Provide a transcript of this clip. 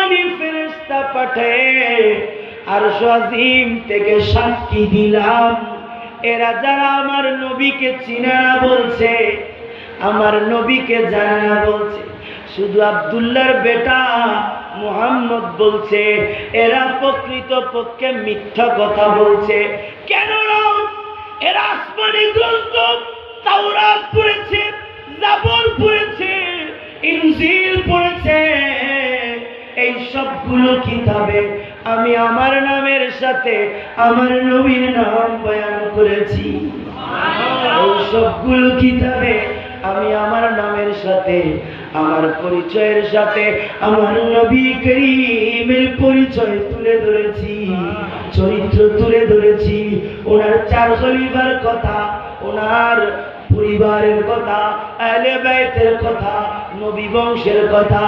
আসমানি ফেরেশতা পাঠিয়ে আরশ আজিম থেকে সাক্ষী দিলাম, এরা যারা আমার নবীকে চিনে না বলছে, আমার নবীকে জানে না বলছে, শুধু আব্দুল্লাহর বেটা মুহাম্মদ বলছে, এরা প্রকৃত পক্ষে মিথ্যা কথা বলছে। কেন? এরা আসমানি গ্রন্থ তাওরাত পড়েছে, জাবর পড়েছে, ইনজিল পড়েছে। এই সবগুলো কিতাবে আমি আমার নামের সাথে আমার নবীর নাম বয়ান করেছি। এই সবগুলো কিতাবে আমি আমার নামের সাথে, আমার পরিচয়ের সাথে আমার নবী করিমের পরিচয় তুলে ধরেছি, চরিত্র তুলে ধরেছি, ওনার 4 খলিফার কথা, ওনার পরিবারের কথা, আহলে বাইতের কথা, নবী বংশের কথা।